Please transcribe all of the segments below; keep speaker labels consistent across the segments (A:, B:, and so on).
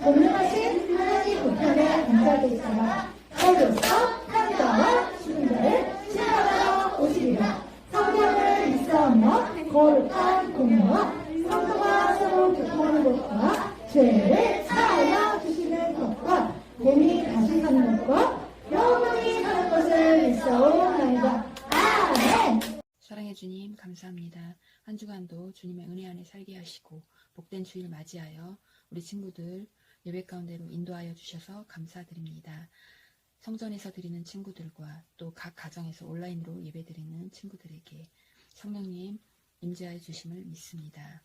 A: 공명하신 하나님 우편에 앉아 계시다가 저로서 한자와 죽은 자를 시험하러 오시리라. 성경을 믿사오며 거룩한 공예와 성도가 서로 교통하는 것과 죄를 사하여 주시는 것과 몸이 다시 사는 것과 영원히 사는 것을 믿사오나이다. 아멘.
B: 사랑해 주님 감사합니다. 한 주간도 주님의 은혜 안에 살게 하시고 복된 주일 맞이하여 우리 친구들 예배 가운데로 인도하여 주셔서 감사드립니다. 성전에서 드리는 친구들과 또 각 가정에서 온라인으로 예배 드리는 친구들에게 성령님 임재하여 주심을 믿습니다.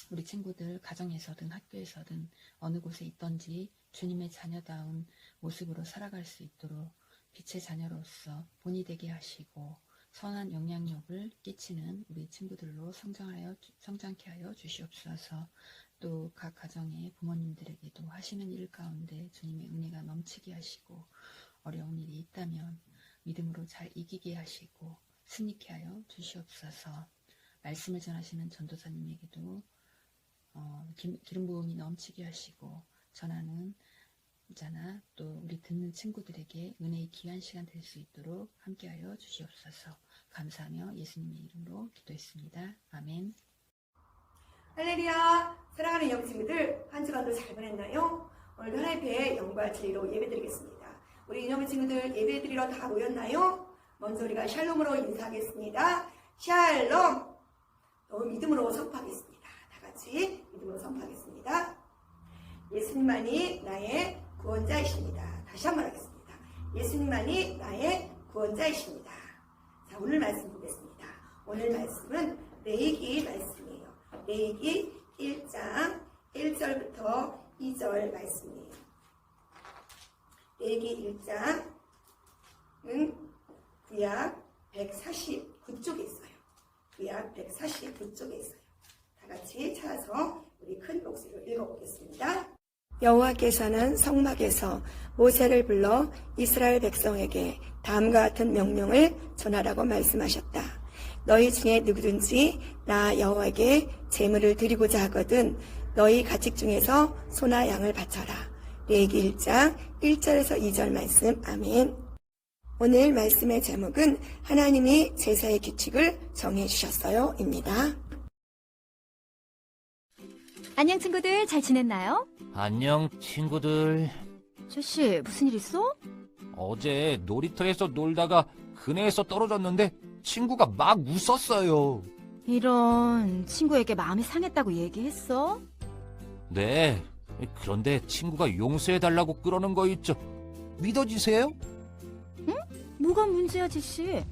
B: 우리 친구들 가정에서든 학교에서든 어느 곳에 있던지 주님의 자녀다운 모습으로 살아갈 수 있도록 빛의 자녀로서 본이 되게 하시고 선한 영향력을 끼치는 우리 친구들로 성장케 하여 주시옵소서. 또 각 가정의 부모님들에게도 하시는 일 가운데 주님의 은혜가 넘치게 하시고 어려운 일이 있다면 믿음으로 잘 이기게 하시고 승리케 하여 주시옵소서. 말씀을 전하시는 전도사님에게도 기름 부음이 넘치게 하시고 전하는 자나 또 우리 듣는 친구들에게 은혜의 귀한 시간 될 수 있도록 함께하여 주시옵소서. 감사하며 예수님의 이름으로 기도했습니다. 아멘.
C: 할렐루야. 사랑하는 영 친구들, 한 주간도 잘 보냈나요? 오늘도 하나님의 영과 진리로 예배드리겠습니다. 우리 이놈의 친구들 예배드리러 다 모였나요? 먼저 우리가 샬롬으로 인사하겠습니다. 샬롬. 믿음으로 선포하겠습니다. 다 같이 믿음으로 선포하겠습니다. 예수님만이 나의 구원자이십니다. 다시 한번 하겠습니다. 예수님만이 나의 구원자이십니다. 자, 오늘 말씀 보겠습니다. 오늘 말씀은 레위기 말씀이에요. 레위기 1장 1절부터 2절 말씀이에요. 레위기 1장은 구약 149쪽에 있어요. 구약 149쪽에 있어요. 다 같이 찾아서 우리 큰 목소리로 읽어보겠습니다. 여호와께서는 성막에서 모세를 불러 이스라엘 백성에게 다음과 같은 명령을 전하라고 말씀하셨다. 너희 중에 누구든지 나 여호와에게 제물을 드리고자 하거든 너희 가축 중에서 소나 양을 바쳐라. 레위기 1장 1절에서 2절 말씀. 아멘. 오늘 말씀의 제목은 하나님이 제사의 규칙을 정해주셨어요 입니다.
D: 안녕 친구들, 잘 지냈나요?
E: 안녕 친구들.
D: 조씨, 무슨 일 있어?
E: 어제 놀이터에서 놀다가 그네에서 떨어졌는데 친구가 막 웃었어요.
D: 이런, 친구에게 마음이 상했다고 얘기했어?
E: 네, 그런데 친구가 용서해달라고 그러는 거 있죠. 믿어지세요?
D: 뭐가 문제야, 지씨?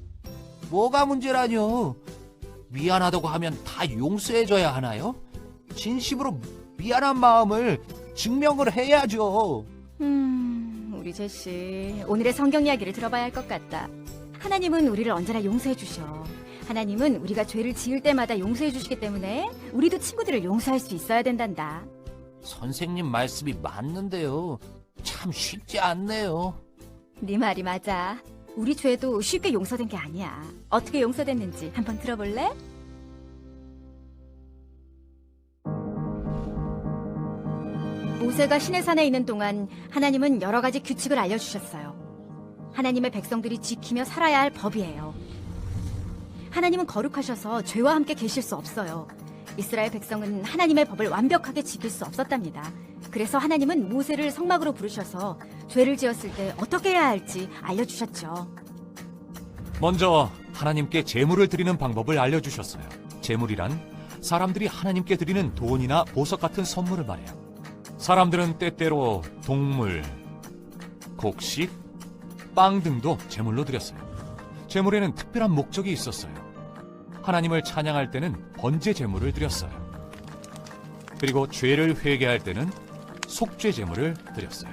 E: 뭐가 문제라뇨. 미안하다고 하면 다 용서해줘야 하나요? 진심으로 미안한 마음을 증명을 해야죠.
D: 우리 제씨, 오늘의 성경 이야기를 들어봐야 할 것 같다. 하나님은 우리를 언제나 용서해 주셔. 하나님은 우리가 죄를 지을 때마다 용서해 주시기 때문에 우리도 친구들을 용서할 수 있어야 된단다.
E: 선생님 말씀이 맞는데요. 참 쉽지 않네요.
D: 네 말이 맞아. 우리 죄도 쉽게 용서된 게 아니야. 어떻게 용서됐는지 한번 들어볼래? 모세가 시내산에 있는 동안 하나님은 여러 가지 규칙을 알려주셨어요. 하나님의 백성들이 지키며 살아야 할 법이에요. 하나님은 거룩하셔서 죄와 함께 계실 수 없어요. 이스라엘 백성은 하나님의 법을 완벽하게 지킬 수 없었답니다. 그래서 하나님은 모세를 성막으로 부르셔서 죄를 지었을 때 어떻게 해야 할지 알려주셨죠.
F: 먼저 하나님께 제물을 드리는 방법을 알려주셨어요. 제물이란 사람들이 하나님께 드리는 돈이나 보석 같은 선물을 말해요. 사람들은 때때로 동물, 곡식, 빵 등도 제물로 드렸어요. 제물에는 특별한 목적이 있었어요. 하나님을 찬양할 때는 번제 제물을 드렸어요. 그리고 죄를 회개할 때는 속죄 제물을 드렸어요.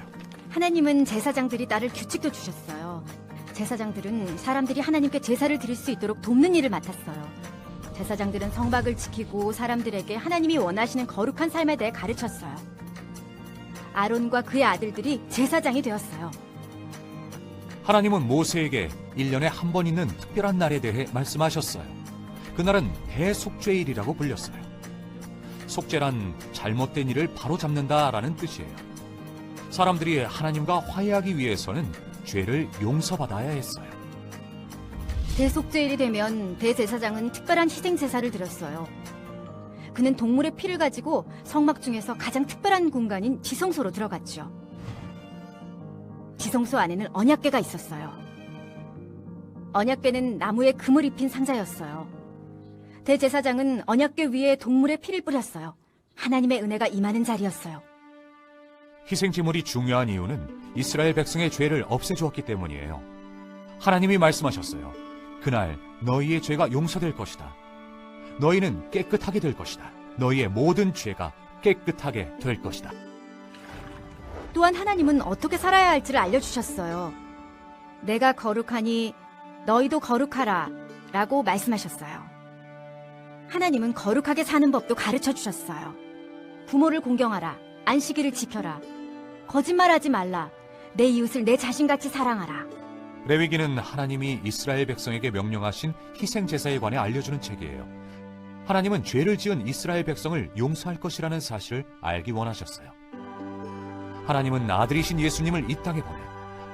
D: 하나님은 제사장들이 따를 규칙도 주셨어요. 제사장들은 사람들이 하나님께 제사를 드릴 수 있도록 돕는 일을 맡았어요. 제사장들은 성막을 지키고 사람들에게 하나님이 원하시는 거룩한 삶에 대해 가르쳤어요. 아론과 그의 아들들이 제사장이 되었어요.
F: 하나님은 모세에게 1년에 한 번 있는 특별한 날에 대해 말씀하셨어요. 그날은 대속죄일이라고 불렸어요. 속죄란 잘못된 일을 바로잡는다라는 뜻이에요. 사람들이 하나님과 화해하기 위해서는 죄를 용서받아야 했어요.
D: 대속죄일이 되면 대제사장은 특별한 희생제사를 드렸어요. 그는 동물의 피를 가지고 성막 중에서 가장 특별한 공간인 지성소로 들어갔죠. 지성소 안에는 언약궤가 있었어요. 언약궤는 나무에 금을 입힌 상자였어요. 대제사장은 언약궤 위에 동물의 피를 뿌렸어요. 하나님의 은혜가 임하는 자리였어요.
F: 희생제물이 중요한 이유는 이스라엘 백성의 죄를 없애주었기 때문이에요. 하나님이 말씀하셨어요. 그날 너희의 죄가 용서될 것이다. 너희는 깨끗하게 될 것이다. 너희의 모든 죄가 깨끗하게 될 것이다.
D: 또한 하나님은 어떻게 살아야 할지를 알려주셨어요. 내가 거룩하니 너희도 거룩하라 라고 말씀하셨어요. 하나님은 거룩하게 사는 법도 가르쳐 주셨어요. 부모를 공경하라, 안식일을 지켜라, 거짓말하지 말라, 내 이웃을 내 자신같이 사랑하라.
F: 레위기는 하나님이 이스라엘 백성에게 명령하신 희생제사에 관해 알려주는 책이에요. 하나님은 죄를 지은 이스라엘 백성을 용서할 것이라는 사실을 알기 원하셨어요. 하나님은 아들이신 예수님을 이 땅에 보내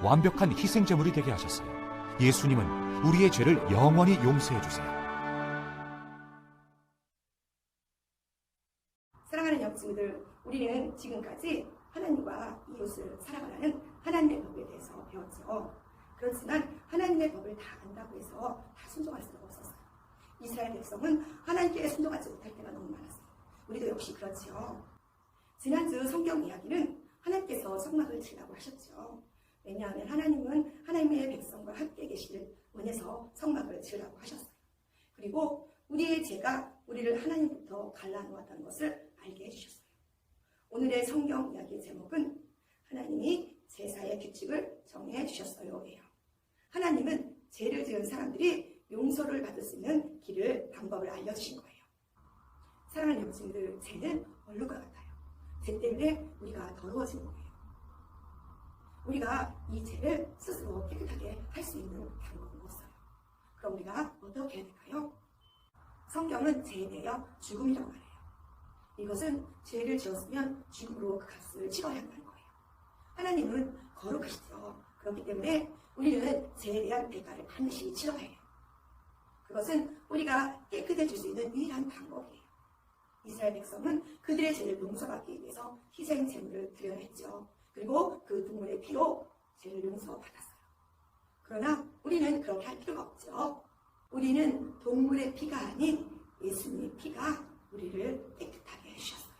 F: 완벽한 희생제물이 되게 하셨어요. 예수님은 우리의 죄를 영원히 용서해 주세요.
C: 사랑하는 영친구들, 우리는 지금까지 하나님과 이웃을 사랑하라는 하나님의 법에 대해서 배웠죠. 그렇지만 하나님의 법을 다 안다고 해서 다 순종할 수가 없었어요. 이스라엘 백성은 하나님께 순종하지 못할 때가 너무 많았어요. 우리도 역시 그렇지요. 지난주 성경 이야기는 하나님께서 성막을 지으라고 하셨죠. 왜냐하면 하나님은 하나님의 백성과 함께 계시길 원해서 성막을 지으라고 하셨어요. 그리고 우리의 죄가 우리를 하나님부터 갈라놓았다는 것을 알게 해주셨어요. 오늘의 성경 이야기의 제목은 하나님이 제사의 규칙을 정해 주셨어요예요. 하나님은 죄를 지은 사람들이 용서를 받을 수 있는 길을, 방법을 알려주신 거예요. 사랑하는 영친들, 죄는 얼룩과 같아요. 죄 때문에 우리가 더러워지는 거예요. 우리가 이 죄를 스스로 깨끗하게 할 수 있는 방법은 없어요. 그럼 우리가 어떻게 해야 될까요? 성경은 죄에 대하여 죽음이라고 말해요. 이것은 죄를 지었으면 죽음으로 그 값을 치러야 한다는 거예요. 하나님은 거룩하시죠. 그렇기 때문에 우리는 죄에 대한 대가를 반드시 치러야 해요. 그것은 우리가 깨끗해질 수 있는 유일한 방법이에요. 이스라엘 백성은 그들의 죄를 용서받기 위해서 희생 제물을 드려야 했죠. 그리고 그 동물의 피로 죄를 용서받았어요. 그러나 우리는 그렇게 할 필요가 없죠. 우리는 동물의 피가 아닌 예수님의 피가 우리를 깨끗하게 해주셨어요.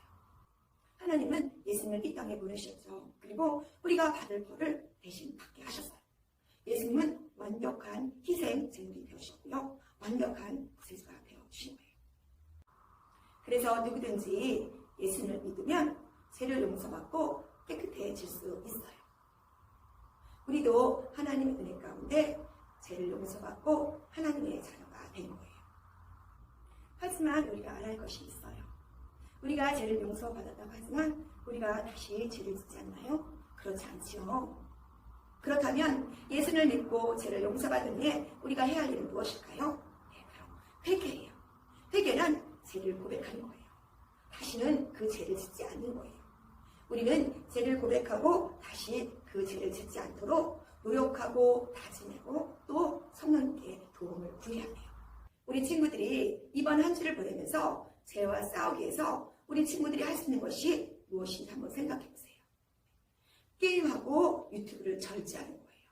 C: 하나님은 예수님을 이 땅에 보내셨죠. 그리고 우리가 받을 벌을 대신 받게 하셨어요. 예수님은 완벽한 희생 제물이 되셨고요. 완벽한 구세주가 되어주신 거예요. 그래서 누구든지 예수님을 믿으면 죄를 용서받고 깨끗해질 수 있어요. 우리도 하나님의 은혜 가운데 죄를 용서받고 하나님의 자녀가 되는 거예요. 하지만 우리가 알아야 할 것이 있어요. 우리가 죄를 용서받았다고 하지만 우리가 다시 죄를 짓지 않나요? 그렇지 않지요. 그렇다면 예수를 믿고 죄를 용서받은 후에 우리가 해야 할 일은 무엇일까요? 네, 바로 회개예요. 회개는 죄를 고백하는 거예요. 다시는 그 죄를 짓지 않는 거예요. 우리는 죄를 고백하고 다시 그 죄를 짓지 않도록 노력하고 다짐하고 또 성령님께 도움을 구해야 해요. 우리 친구들이 이번 한 주를 보내면서 죄와 싸우기 위해서 우리 친구들이 할 수 있는 것이 무엇인지 한번 생각해 보세요. 게임하고 유튜브를 절제하는 거예요.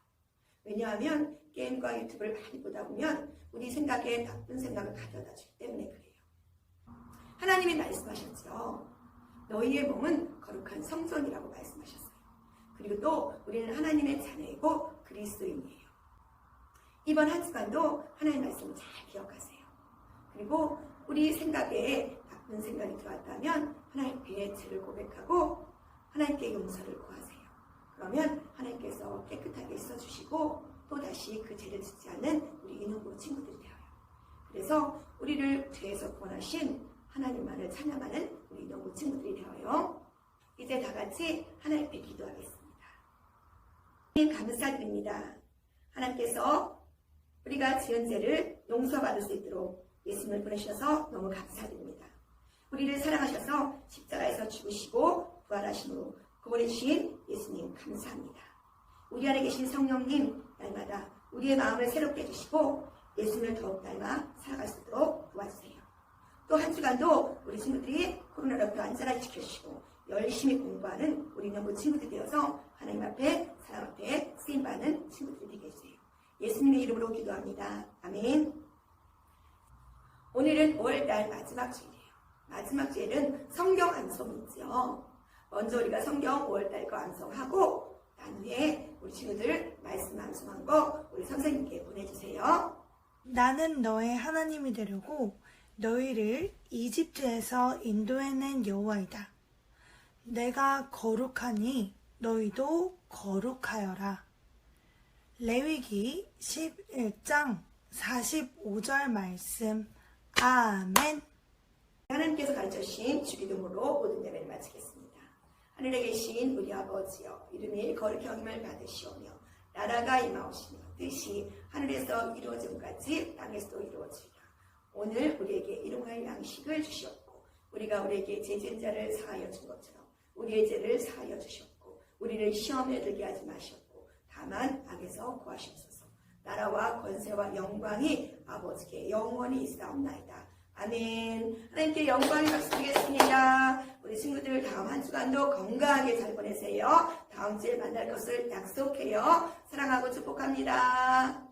C: 왜냐하면 게임과 유튜브를 많이 보다 보면 우리 생각에 나쁜 생각을 가져다 주기 때문에 그래요. 하나님이 말씀하셨죠. 너희의 몸은 거룩한 성전이라고 말씀하셨어요. 그리고 또 우리는 하나님의 자녀이고 그리스도인이에요. 이번 한 주간도 하나님의 말씀을 잘 기억하세요. 그리고 우리 생각에 나쁜 생각이 들어왔다면 하나님께 죄를 고백하고 하나님께 용서를 구하세요. 그러면 하나님께서 깨끗하게 있어주시고 또다시 그 죄를 짓지 않는 우리 인후부 친구들이 되어요. 그래서 우리를 죄에서 구원하신 하나님만을 찬양하는 우리 인후부 친구들이 되어요. 이제 다 같이 하나님께 기도하겠습니다. 하나님 감사드립니다. 하나님께서 우리가 지은 죄를 용서받을 수 있도록 예수님을 보내셔서 너무 감사드립니다. 우리를 사랑하셔서 십자가에서 죽으시고 부활하심으로 그분이 주신 예수님 감사합니다. 우리 안에 계신 성령님 날마다 우리의 마음을 새롭게 해주시고 예수님을 더욱 닮아 살아갈 수 있도록 도와주세요. 또 한 주간도 우리 친구들이 코로나로부터 안전하게 지켜주시고 열심히 공부하는 우리 인연부 친구들이 되어서 하나님 앞에 사람 앞에 쓰임받는 친구들이 되게 해주세요. 예수님의 이름으로 기도합니다. 아멘. 오늘은 5월달 마지막 주일이에요. 마지막 주일은 성경 암송이 있죠. 먼저 우리가 성경 5월달 거 암송하고 난 후에 우리 친구들 말씀 암송한 거 우리 선생님께 보내주세요.
G: 나는 너의 하나님이 되려고 너희를 이집트에서 인도해낸 여호와이다. 내가 거룩하니 너희도 거룩하여라. 레위기 11장 45절 말씀. 아멘.
C: 하나님께서 가르쳐주신 주기도문으로 모든 예배를 마치겠습니다. 하늘에 계신 우리 아버지여, 이름이 거룩히 여김을 받으시오며 나라가 임하오시며 뜻이 하늘에서 이루어진 것 같이 땅에서도 이루어지리라. 오늘 우리에게 일용할 양식을 주시옵고 우리가 우리에게 죄진 자를 사하여 준 것처럼 우리의 죄를 사하여 주시옵고 우리를 시험에 들게 하지 마시옵고 다만 악에서 구하시옵소서. 나라와 권세와 영광이 아버지께 영원히 있사옵나이다. 아멘. 하나님께 영광을 박수드리겠습니다. 우리 친구들 다음 한 주간도 건강하게 잘 보내세요. 다음 주에 만날 것을 약속해요. 사랑하고 축복합니다.